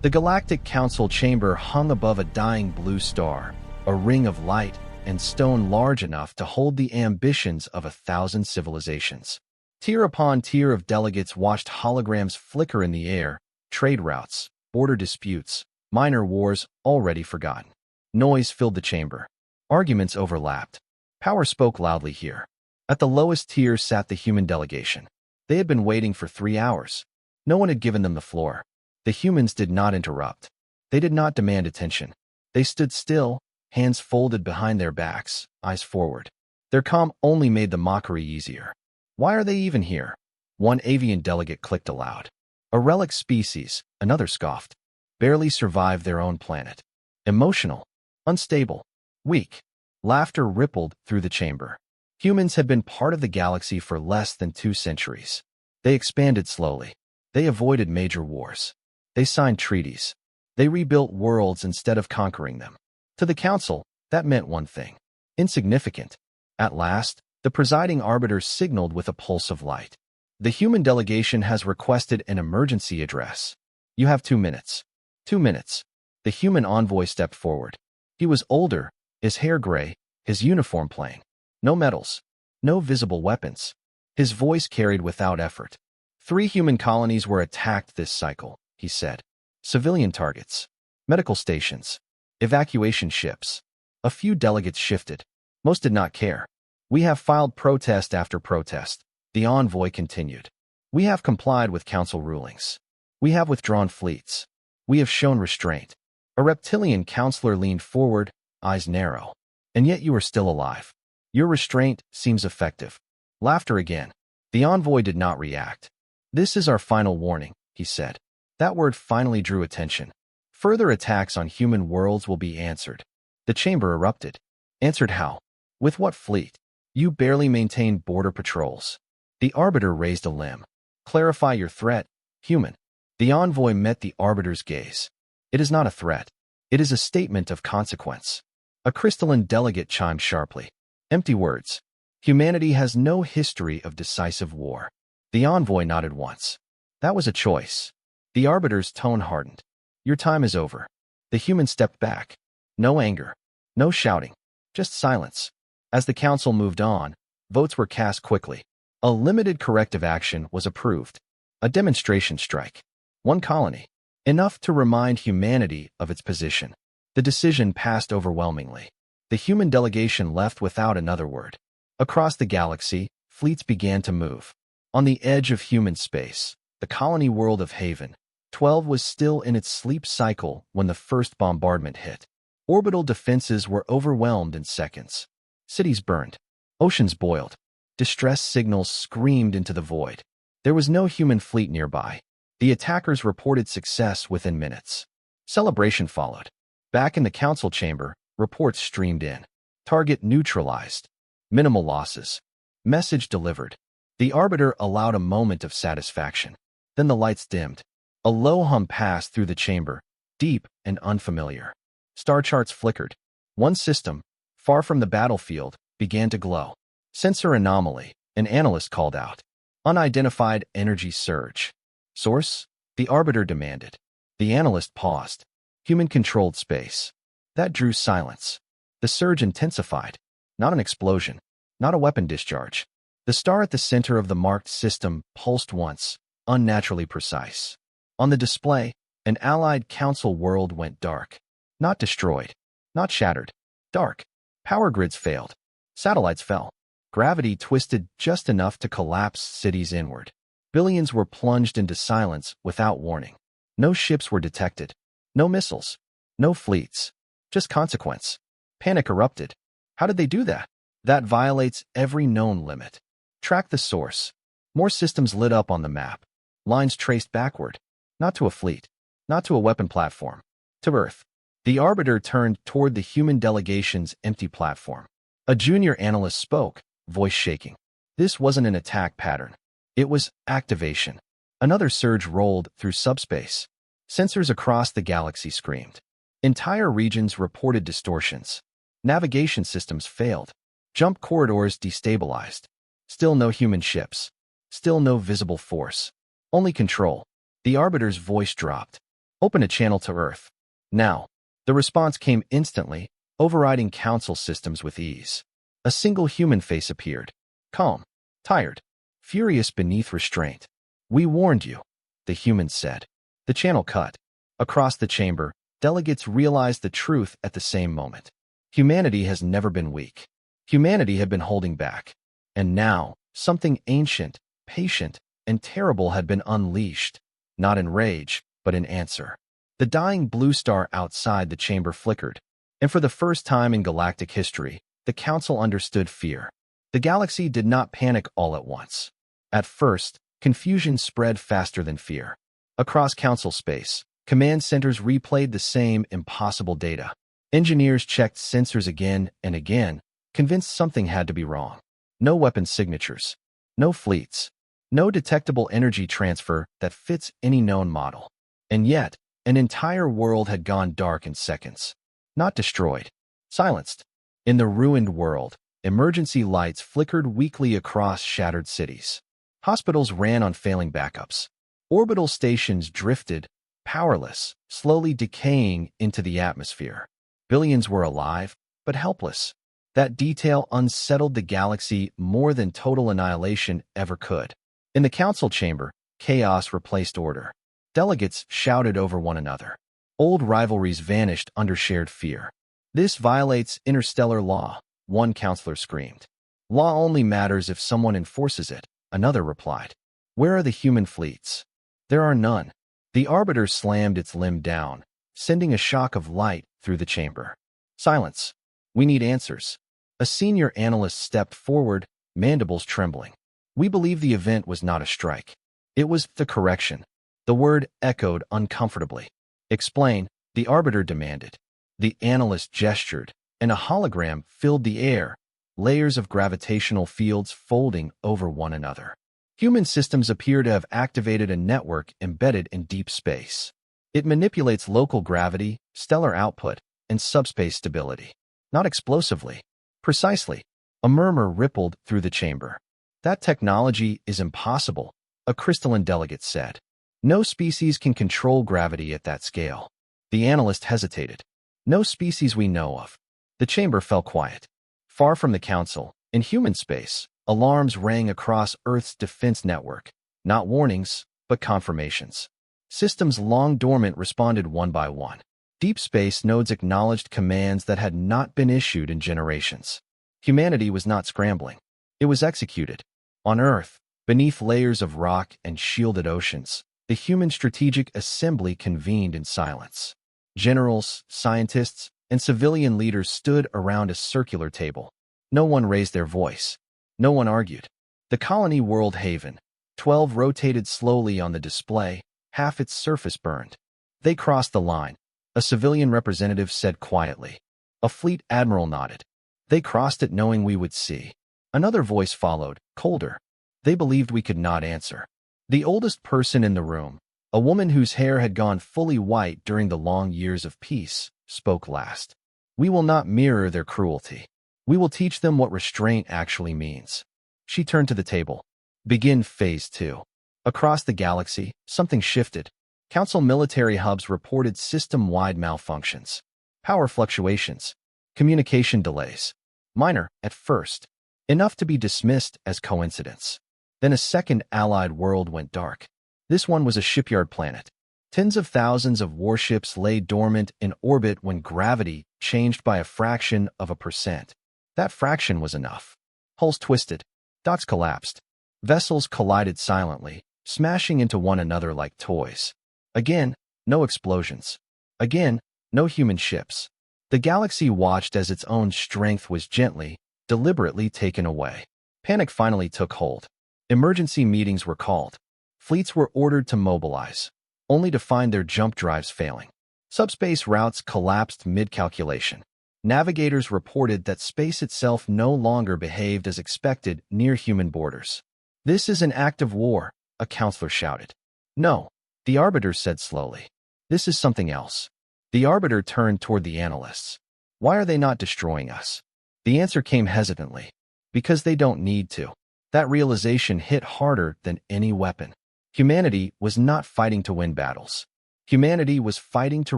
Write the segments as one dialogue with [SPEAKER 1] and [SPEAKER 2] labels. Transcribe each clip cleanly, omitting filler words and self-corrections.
[SPEAKER 1] The Galactic Council chamber hung above a dying blue star, a ring of light and stone large enough to hold the ambitions of 1,000 civilizations. Tier upon tier of delegates watched holograms flicker in the air, trade routes, border disputes, minor wars already forgotten. Noise filled the chamber. Arguments overlapped. Power spoke loudly here. At the lowest tier sat the human delegation. They had been waiting for 3 hours. No one had given them the floor. The humans did not interrupt. They did not demand attention. They stood still, hands folded behind their backs, eyes forward. Their calm only made the mockery easier. Why are they even here? One avian delegate clicked aloud. A relic species, another scoffed. Barely survived their own planet. Emotional, unstable, weak. Laughter rippled through the chamber. Humans had been part of the galaxy for less than 2 centuries. They expanded slowly. They avoided major wars. They signed treaties. They rebuilt worlds instead of conquering them. To the Council, that meant one thing: insignificant. At last, the presiding arbiter signaled with a pulse of light. The human delegation has requested an emergency address. You have 2 minutes. 2 minutes. The human envoy stepped forward. He was older, his hair gray, his uniform plain. No medals. No visible weapons. His voice carried without effort. 3 human colonies were attacked this cycle, he said. Civilian targets. Medical stations. Evacuation ships. A few delegates shifted. Most did not care. We have filed protest after protest, the envoy continued. We have complied with council rulings. We have withdrawn fleets. We have shown restraint. A reptilian counselor leaned forward, eyes narrow. And yet you are still alive. Your restraint seems effective. Laughter again. The envoy did not react. This is our final warning, he said. That word finally drew attention. Further attacks on human worlds will be answered. The chamber erupted. Answered how? With what fleet? You barely maintain border patrols. The arbiter raised a limb. Clarify your threat, human. The envoy met the arbiter's gaze. It is not a threat. It is a statement of consequence. A crystalline delegate chimed sharply. Empty words. Humanity has no history of decisive war. The envoy nodded once. That was a choice. The arbiter's tone hardened. Your time is over. The human stepped back. No anger. No shouting. Just silence. As the council moved on, votes were cast quickly. A limited corrective action was approved. A demonstration strike. 1 colony. Enough to remind humanity of its position. The decision passed overwhelmingly. The human delegation left without another word. Across the galaxy, fleets began to move. On the edge of human space, the colony world of Haven, 12 was still in its sleep cycle when the first bombardment hit. Orbital defenses were overwhelmed in seconds. Cities burned. Oceans boiled. Distress signals screamed into the void. There was no human fleet nearby. The attackers reported success within minutes. Celebration followed. Back in the council chamber, reports streamed in. Target neutralized. Minimal losses. Message delivered. The arbiter allowed a moment of satisfaction. Then the lights dimmed. A low hum passed through the chamber, deep and unfamiliar. Star charts flickered. One system, far from the battlefield, began to glow. Sensor anomaly, an analyst called out. Unidentified energy surge. Source? The arbiter demanded. The analyst paused. Human-controlled space. That drew silence. The surge intensified. Not an explosion. Not a weapon discharge. The star at the center of the marked system pulsed once, unnaturally precise. On the display, an allied council world went dark. Not destroyed. Not shattered. Dark. Power grids failed. Satellites fell. Gravity twisted just enough to collapse cities inward. Billions were plunged into silence without warning. No ships were detected. No missiles. No fleets. Just consequence. Panic erupted. How did they do that? That violates every known limit. Track the source. More systems lit up on the map. Lines traced backward. Not to a fleet. Not to a weapon platform. To Earth. The arbiter turned toward the human delegation's empty platform. A junior analyst spoke, voice shaking. This wasn't an attack pattern. It was activation. Another surge rolled through subspace. Sensors across the galaxy screamed. Entire regions reported distortions. Navigation systems failed. Jump corridors destabilized. Still no human ships. Still no visible force. Only control. The arbiter's voice dropped. Open a channel to Earth. Now. The response came instantly, overriding Council systems with ease. A single human face appeared. Calm. Tired. Furious beneath restraint. "We warned you," the human said. The channel cut. Across the chamber, delegates realized the truth at the same moment. Humanity has never been weak. Humanity had been holding back. And now, something ancient, patient, and terrible had been unleashed. Not in rage, but in answer. The dying blue star outside the chamber flickered. And for the first time in galactic history, the Council understood fear. The galaxy did not panic all at once. At first, confusion spread faster than fear. Across Council space, command centers replayed the same impossible data. Engineers checked sensors again and again, convinced something had to be wrong. No weapon signatures. No fleets. No detectable energy transfer that fits any known model. And yet, an entire world had gone dark in seconds. Not destroyed. Silenced. In the ruined world, emergency lights flickered weakly across shattered cities. Hospitals ran on failing backups. Orbital stations drifted, powerless, slowly decaying into the atmosphere. Billions were alive, but helpless. That detail unsettled the galaxy more than total annihilation ever could. In the Council chamber, chaos replaced order. Delegates shouted over one another. Old rivalries vanished under shared fear. "This violates interstellar law," one counselor screamed. "Law only matters if someone enforces it," another replied. "Where are the human fleets?" "There are none." The Arbiter slammed its limb down, sending a shock of light through the chamber. "Silence. We need answers." A senior analyst stepped forward, mandibles trembling. "We believe the event was not a strike. It was the correction." The word echoed uncomfortably. "Explain," the Arbiter demanded. The analyst gestured, and a hologram filled the air, layers of gravitational fields folding over one another. Human systems appear to have activated a network embedded in deep space. It manipulates local gravity, stellar output, and subspace stability. Not explosively. Precisely. A murmur rippled through the chamber. "That technology is impossible," a crystalline delegate said. "No species can control gravity at that scale." The analyst hesitated. "No species we know of." The chamber fell quiet. Far from the Council, in human space, alarms rang across Earth's defense network. Not warnings, but confirmations. Systems long dormant responded one by one. Deep space nodes acknowledged commands that had not been issued in generations. Humanity was not scrambling. It was executed. On Earth, beneath layers of rock and shielded oceans, the human strategic assembly convened in silence. Generals, scientists, and civilian leaders stood around a circular table. No one raised their voice. No one argued. The colony world haven, 12 rotated slowly on the display, half its surface burned. "They crossed the line," a civilian representative said quietly. A fleet admiral nodded. "They crossed it knowing we would see." Another voice followed, colder. "They believed we could not answer." The oldest person in the room, a woman whose hair had gone fully white during the long years of peace, spoke last. "We will not mirror their cruelty. We will teach them what restraint actually means." She turned to the table. "Begin Phase 2. Across the galaxy, something shifted. Council military hubs reported system-wide malfunctions. Power fluctuations. Communication delays. Minor, at first. Enough to be dismissed as coincidence. Then a second allied world went dark. This one was a shipyard planet. Tens of thousands of warships lay dormant in orbit when gravity changed by a fraction of a percent. That fraction was enough. Hulls twisted. Dots collapsed. Vessels collided silently, smashing into one another like toys. Again, no explosions. Again, no human ships. The galaxy watched as its own strength was gently, deliberately taken away. Panic finally took hold. Emergency meetings were called. Fleets were ordered to mobilize, only to find their jump drives failing. Subspace routes collapsed mid-calculation. Navigators reported that space itself no longer behaved as expected near human borders. "This is an act of war," a counselor shouted. "No," the Arbiter said slowly. "This is something else." The Arbiter turned toward the analysts. "Why are they not destroying us?" The answer came hesitantly. "Because they don't need to." That realization hit harder than any weapon. Humanity was not fighting to win battles. Humanity was fighting to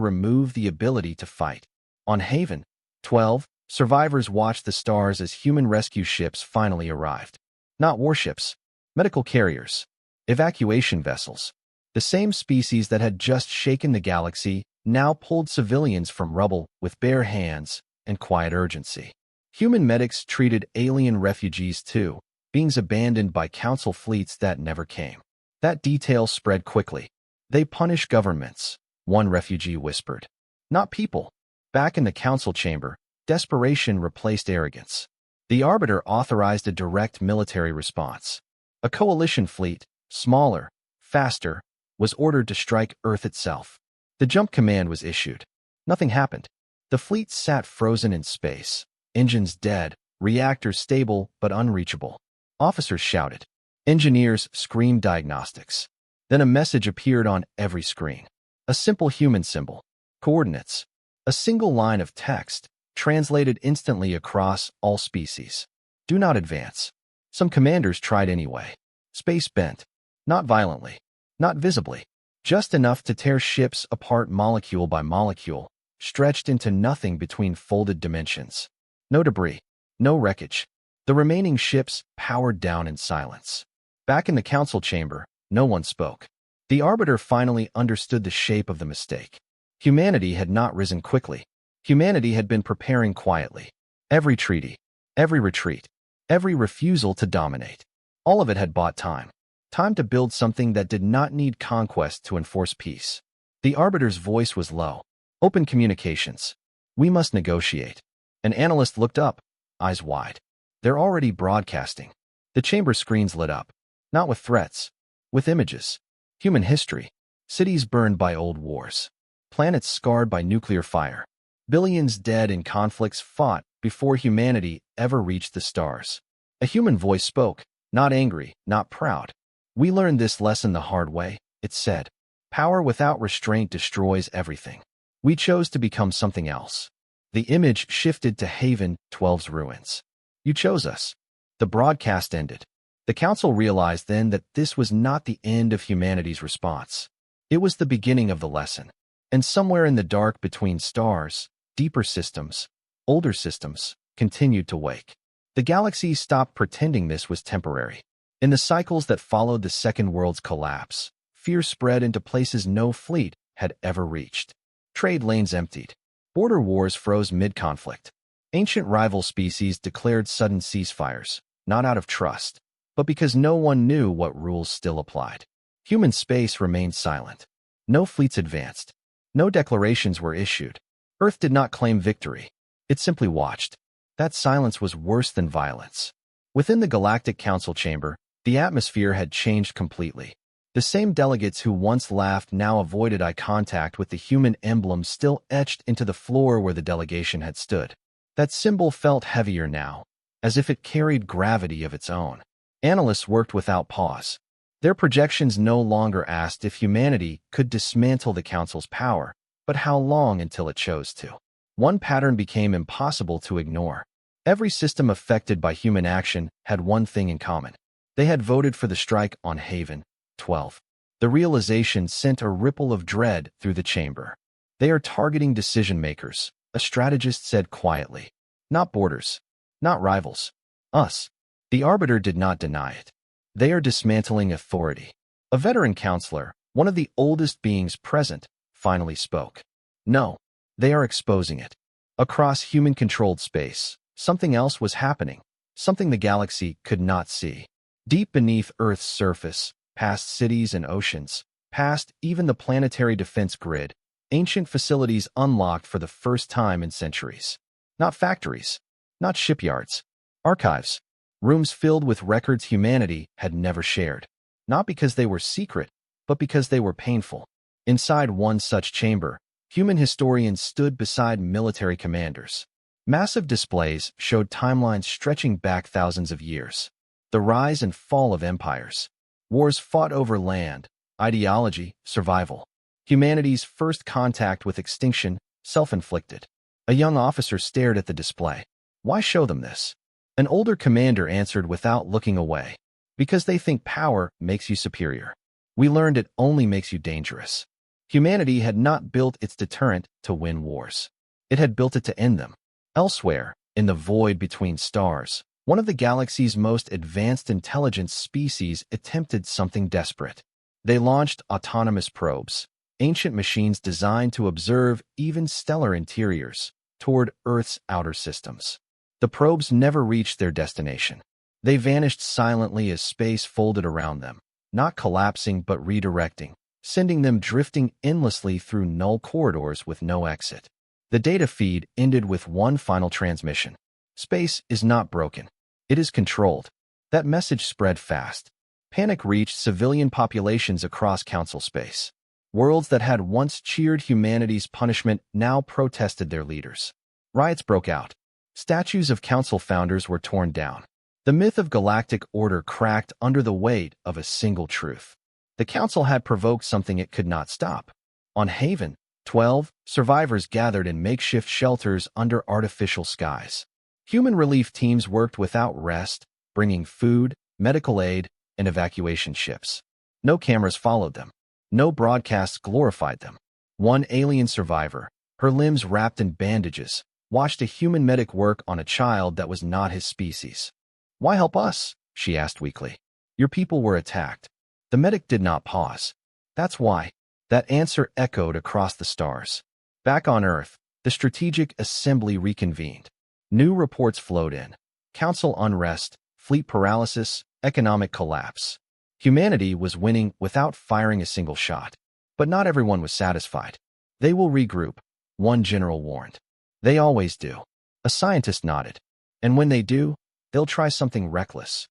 [SPEAKER 1] remove the ability to fight. On Haven 12, survivors watched the stars as human rescue ships finally arrived. Not warships, medical carriers, evacuation vessels. The same species that had just shaken the galaxy now pulled civilians from rubble with bare hands and quiet urgency. Human medics treated alien refugees too, beings abandoned by council fleets that never came. That detail spread quickly. They punish governments, one refugee whispered. Not people. Back in the council chamber, desperation replaced arrogance. The Arbiter authorized a direct military response. A coalition fleet, smaller, faster, was ordered to strike Earth itself. The jump command was issued. Nothing happened. The fleet sat frozen in space, engines dead, reactors stable but unreachable. Officers shouted. Engineers screamed diagnostics. Then a message appeared on every screen. A simple human symbol. Coordinates. A single line of text, translated instantly across all species. Do not advance. Some commanders tried anyway. Space bent. Not violently. Not visibly. Just enough to tear ships apart molecule by molecule, stretched into nothing between folded dimensions. No debris. No wreckage. The remaining ships powered down in silence. Back in the council chamber, no one spoke. The Arbiter finally understood the shape of the mistake. Humanity had not risen quickly. Humanity had been preparing quietly. Every treaty, every retreat, every refusal to dominate. All of it had bought time. Time to build something that did not need conquest to enforce peace. The Arbiter's voice was low. Open communications. We must negotiate. An analyst looked up, eyes wide. They're already broadcasting. The chamber screens lit up. Not with threats. With images. Human history. Cities burned by old wars. Planets scarred by nuclear fire. Billions dead in conflicts fought before humanity ever reached the stars. A human voice spoke, not angry, not proud. We learned this lesson the hard way, it said. Power without restraint destroys everything. We chose to become something else. The image shifted to Haven 12's ruins. You chose us. The broadcast ended. The council realized then that this was not the end of humanity's response. It was the beginning of the lesson. And somewhere in the dark between stars, deeper systems, older systems, continued to wake. The galaxy stopped pretending this was temporary. In the cycles that followed the Second World's collapse, fear spread into places no fleet had ever reached. Trade lanes emptied. Border wars froze mid-conflict. Ancient rival species declared sudden ceasefires, not out of trust, but because no one knew what rules still applied. Human space remained silent. No fleets advanced. No declarations were issued. Earth did not claim victory. It simply watched. That silence was worse than violence. Within the Galactic Council chamber, the atmosphere had changed completely. The same delegates who once laughed now avoided eye contact with the human emblem still etched into the floor where the delegation had stood. That symbol felt heavier now, as if it carried gravity of its own. Analysts worked without pause. Their projections no longer asked if humanity could dismantle the Council's power, but how long until it chose to. One pattern became impossible to ignore. Every system affected by human action had one thing in common. They had voted for the strike on Haven 12. The realization sent a ripple of dread through the chamber. They are targeting decision-makers, a strategist said quietly. Not borders. Not rivals. Us. The Arbiter did not deny it. They are dismantling authority. A veteran counselor, one of the oldest beings present, finally spoke. No. They are exposing it. Across human-controlled space, something else was happening. Something the galaxy could not see. Deep beneath Earth's surface, past cities and oceans, past even the planetary defense grid, ancient facilities unlocked for the first time in centuries. Not factories, not shipyards, archives, rooms filled with records humanity had never shared. Not because they were secret, but because they were painful. Inside one such chamber, human historians stood beside military commanders. Massive displays showed timelines stretching back thousands of years. The rise and fall of empires. Wars fought over land, ideology, survival. Humanity's first contact with extinction, self-inflicted. A young officer stared at the display. Why show them this? An older commander answered without looking away. Because they think power makes you superior. We learned it only makes you dangerous. Humanity had not built its deterrent to win wars. It had built it to end them. Elsewhere, in the void between stars, one of the galaxy's most advanced intelligence species attempted something desperate. They launched autonomous probes, ancient machines designed to observe even stellar interiors, toward Earth's outer systems. The probes never reached their destination. They vanished silently as space folded around them, not collapsing but redirecting, sending them drifting endlessly through null corridors with no exit. The data feed ended with one final transmission. Space is not broken. It is controlled. That message spread fast. Panic reached civilian populations across Council space. Worlds that had once cheered humanity's punishment now protested their leaders. Riots broke out. Statues of Council founders were torn down. The myth of galactic order cracked under the weight of a single truth. The Council had provoked something it could not stop. On Haven, 12 survivors gathered in makeshift shelters under artificial skies. Human relief teams worked without rest, bringing food, medical aid, and evacuation ships. No cameras followed them. No broadcasts glorified them. One alien survivor, her limbs wrapped in bandages, watched a human medic work on a child that was not his species. "Why help us?" she asked weakly. "Your people were attacked." The medic did not pause. "That's why." That answer echoed across the stars. Back on Earth, the Strategic Assembly reconvened. New reports flowed in. Council unrest, fleet paralysis, economic collapse. Humanity was winning without firing a single shot. But not everyone was satisfied. "They will regroup," one general warned. "They always do." A scientist nodded. "And when they do, they'll try something reckless."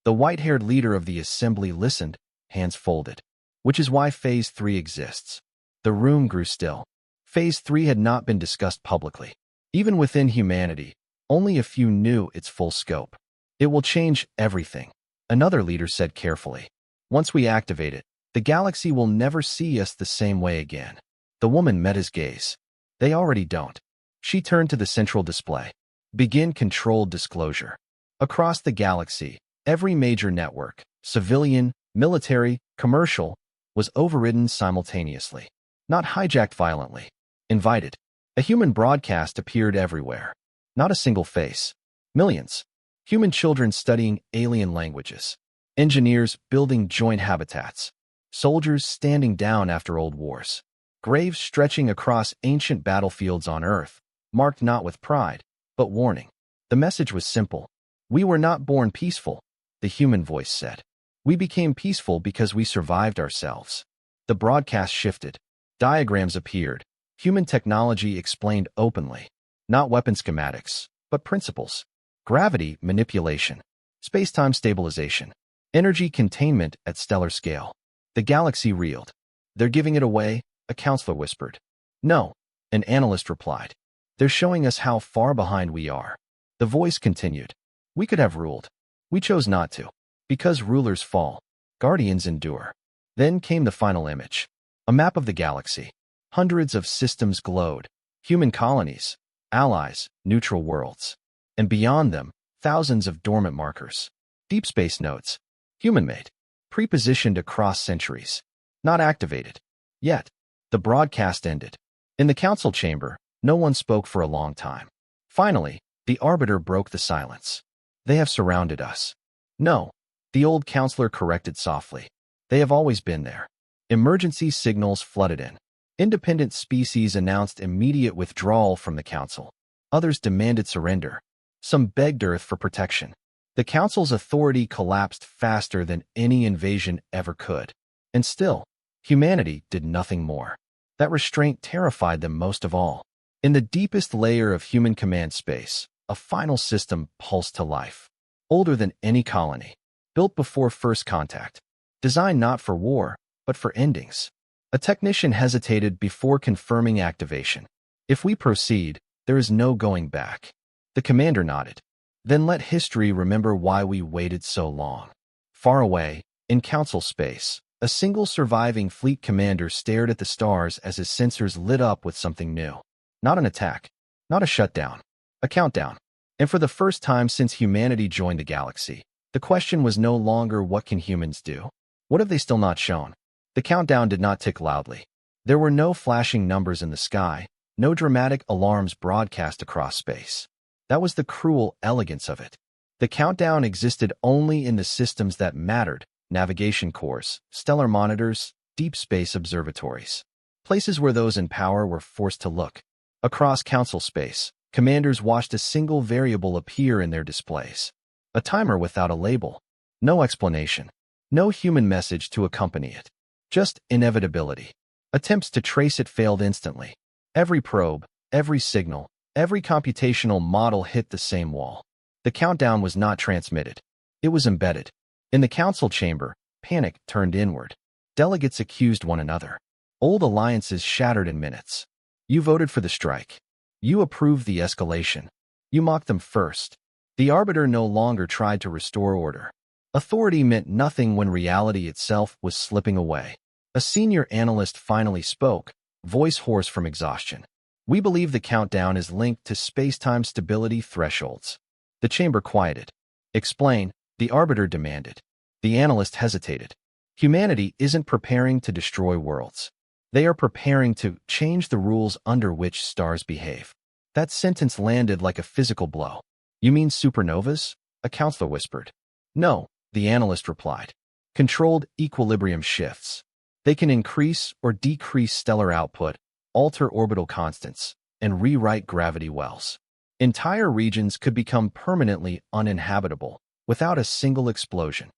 [SPEAKER 1] The white-haired leader of the assembly listened, hands folded. "Which is why Phase 3 exists." The room grew still. Phase 3 had not been discussed publicly. Even within humanity, only a few knew its full scope. "It will change everything," another leader said carefully. "Once we activate it, the galaxy will never see us the same way again." The woman met his gaze. "They already don't." She turned to the central display. "Begin controlled disclosure." Across the galaxy, every major network, civilian, military, commercial, was overridden simultaneously. Not hijacked violently. Invited. A human broadcast appeared everywhere. Not a single face. Millions. Human children studying alien languages. Engineers building joint habitats. Soldiers standing down after old wars. Graves stretching across ancient battlefields on Earth, marked not with pride, but warning. The message was simple. "We were not born peaceful," the human voice said. "We became peaceful because we survived ourselves." The broadcast shifted. Diagrams appeared. Human technology explained openly. Not weapon schematics, but principles. Gravity manipulation. Space-time stabilization. Energy containment at stellar scale. The galaxy reeled. "They're giving it away," a counselor whispered. "No," an analyst replied. "They're showing us how far behind we are." The voice continued. "We could have ruled. We chose not to. Because rulers fall, guardians endure." Then came the final image. A map of the galaxy. Hundreds of systems glowed. Human colonies, allies, neutral worlds. And beyond them, thousands of dormant markers. Deep space nodes. Human-made. Pre-positioned across centuries. Not activated. Yet. The broadcast ended. In the council chamber, no one spoke for a long time. Finally, the arbiter broke the silence. "They have surrounded us." "No," the old counselor corrected softly. "They have always been there." Emergency signals flooded in. Independent species announced immediate withdrawal from the council. Others demanded surrender. Some begged Earth for protection. The council's authority collapsed faster than any invasion ever could. And still, humanity did nothing more. That restraint terrified them most of all. In the deepest layer of human command space, a final system pulsed to life. Older than any colony. Built before first contact. Designed not for war, but for endings. A technician hesitated before confirming activation. "If we proceed, there is no going back." The commander nodded. "Then let history remember why we waited so long." Far away, in council space, a single surviving fleet commander stared at the stars as his sensors lit up with something new. Not an attack. Not a shutdown. A countdown. And for the first time since humanity joined the galaxy, the question was no longer what can humans do? What have they still not shown? The countdown did not tick loudly. There were no flashing numbers in the sky, no dramatic alarms broadcast across space. That was the cruel elegance of it. The countdown existed only in the systems that mattered: navigation cores, stellar monitors, deep space observatories. Places where those in power were forced to look. Across council space, commanders watched a single variable appear in their displays. A timer without a label. No explanation. No human message to accompany it. Just inevitability. Attempts to trace it failed instantly. Every probe, every signal, every computational model hit the same wall. The countdown was not transmitted. It was embedded. In the council chamber, panic turned inward. Delegates accused one another. Old alliances shattered in minutes. You voted for the strike. You approved the escalation. You mocked them first. The arbiter no longer tried to restore order. Authority meant nothing when reality itself was slipping away. A senior analyst finally spoke, voice hoarse from exhaustion. We believe the countdown is linked to space-time stability thresholds. The chamber quieted. Explain, the arbiter demanded. The analyst hesitated. Humanity isn't preparing to destroy worlds. They are preparing to change the rules under which stars behave. That sentence landed like a physical blow. You mean supernovas? A counselor whispered. No, the analyst replied. Controlled equilibrium shifts. They can increase or decrease stellar output, alter orbital constants, and rewrite gravity wells. Entire regions could become permanently uninhabitable without a single explosion.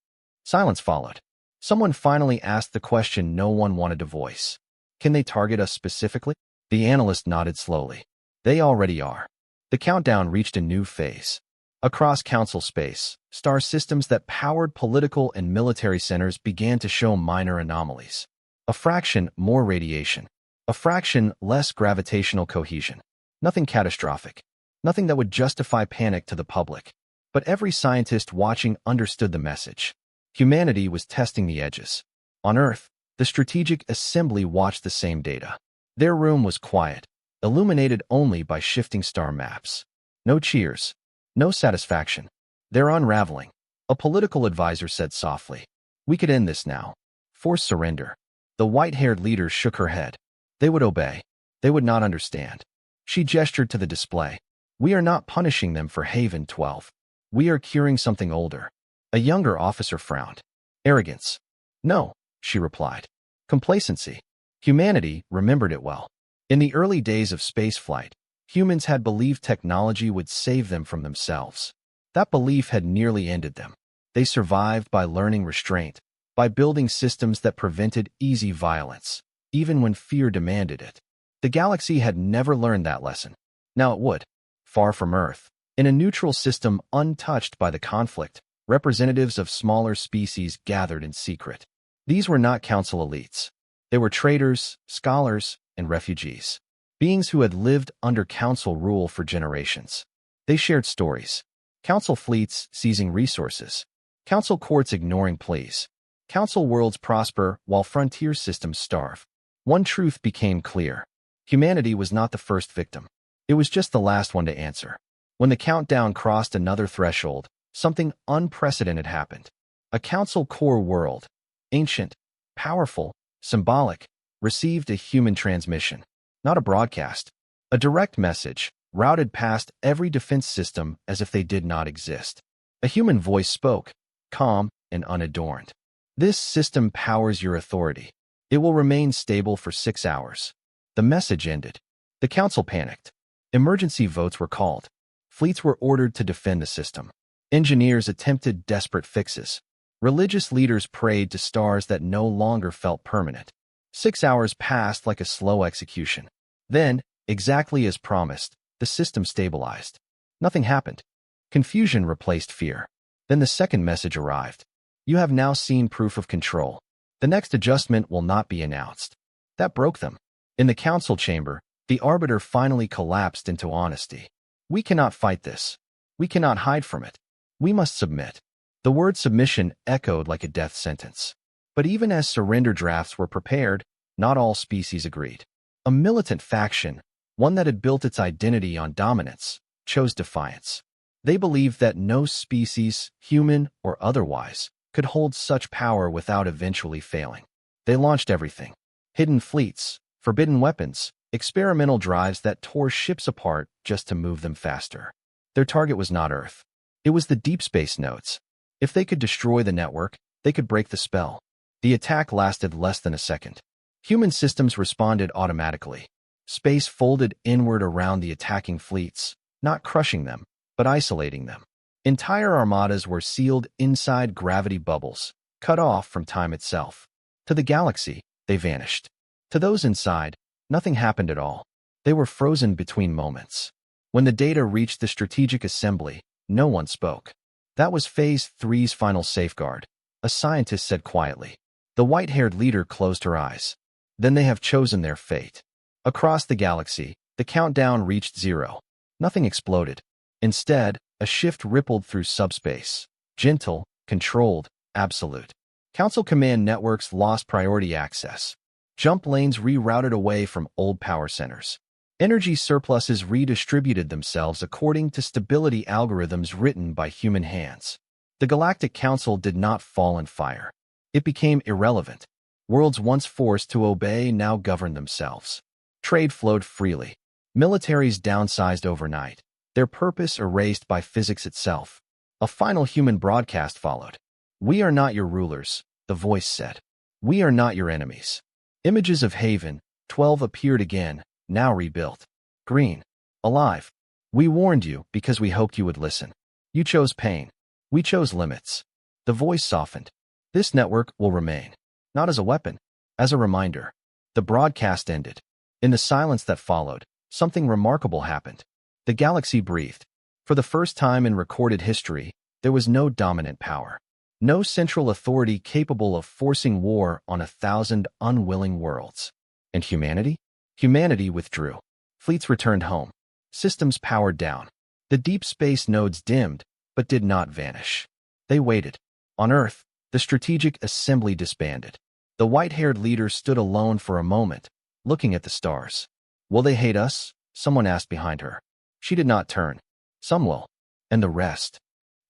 [SPEAKER 1] Silence followed. Someone finally asked the question no one wanted to voice. Can they target us specifically? The analyst nodded slowly. They already are. The countdown reached a new phase. Across council space, star systems that powered political and military centers began to show minor anomalies. A fraction more radiation. A fraction less gravitational cohesion. Nothing catastrophic. Nothing that would justify panic to the public. But every scientist watching understood the message. Humanity was testing the edges. On Earth, the Strategic Assembly watched the same data. Their room was quiet, illuminated only by shifting star maps. No cheers. No satisfaction. They're unraveling. A political advisor said softly. We could end this now. Force surrender. The white-haired leader shook her head. They would obey. They would not understand. She gestured to the display. We are not punishing them for Haven 12. We are curing something older. A younger officer frowned. Arrogance. No, she replied. Complacency. Humanity remembered it well. In the early days of spaceflight, humans had believed technology would save them from themselves. That belief had nearly ended them. They survived by learning restraint, by building systems that prevented easy violence, even when fear demanded it. The galaxy had never learned that lesson. Now it would. Far from Earth, in a neutral system untouched by the conflict, representatives of smaller species gathered in secret. These were not council elites. They were traders, scholars, and refugees. Beings who had lived under council rule for generations. They shared stories. Council fleets seizing resources. Council courts ignoring pleas. Council worlds prosper while frontier systems starve. One truth became clear. Humanity was not the first victim. It was just the last one to answer. When the countdown crossed another threshold, something unprecedented happened. A council core world, ancient, powerful, symbolic, received a human transmission. Not a broadcast. A direct message, routed past every defense system as if they did not exist. A human voice spoke, calm and unadorned. This system powers your authority. It will remain stable for 6 hours. The message ended. The council panicked. Emergency votes were called. Fleets were ordered to defend the system. Engineers attempted desperate fixes. Religious leaders prayed to stars that no longer felt permanent. 6 hours passed like a slow execution. Then, exactly as promised, the system stabilized. Nothing happened. Confusion replaced fear. Then the second message arrived. You have now seen proof of control. The next adjustment will not be announced. That broke them. In the council chamber, the arbiter finally collapsed into honesty. We cannot fight this. We cannot hide from it. We must submit. The word submission echoed like a death sentence. But even as surrender drafts were prepared, not all species agreed. A militant faction, one that had built its identity on dominance, chose defiance. They believed that no species, human or otherwise, could hold such power without eventually failing. They launched everything. Hidden fleets, forbidden weapons, experimental drives that tore ships apart just to move them faster. Their target was not Earth. It was the deep space nodes. If they could destroy the network, they could break the spell. The attack lasted less than a second. Human systems responded automatically. Space folded inward around the attacking fleets, not crushing them, but isolating them. Entire armadas were sealed inside gravity bubbles, cut off from time itself. To the galaxy, they vanished. To those inside, nothing happened at all. They were frozen between moments. When the data reached the strategic assembly, no one spoke. That was Phase 3's final safeguard, a scientist said quietly. The white-haired leader closed her eyes. Then they have chosen their fate. Across the galaxy, the countdown reached 0. Nothing exploded. Instead, a shift rippled through subspace. Gentle, controlled, absolute. Council command networks lost priority access. Jump lanes rerouted away from old power centers. Energy surpluses redistributed themselves according to stability algorithms written by human hands. The Galactic Council did not fall in fire. It became irrelevant. Worlds once forced to obey now governed themselves. Trade flowed freely. Militaries downsized overnight, their purpose erased by physics itself. A final human broadcast followed. "We are not your rulers," the voice said. "We are not your enemies." Images of Haven, 12 appeared again, now rebuilt. Green. Alive. "We warned you because we hoped you would listen. You chose pain. We chose limits." The voice softened. "This network will remain. Not as a weapon, as a reminder." The broadcast ended. In the silence that followed, something remarkable happened. The galaxy breathed. For the first time in recorded history, there was no dominant power. No central authority capable of forcing war on 1,000 unwilling worlds. And humanity? Humanity withdrew. Fleets returned home. Systems powered down. The deep space nodes dimmed, but did not vanish. They waited. On Earth, the strategic assembly disbanded. The white-haired leader stood alone for a moment, looking at the stars. "Will they hate us?" someone asked behind her. She did not turn. "Some will. And the rest?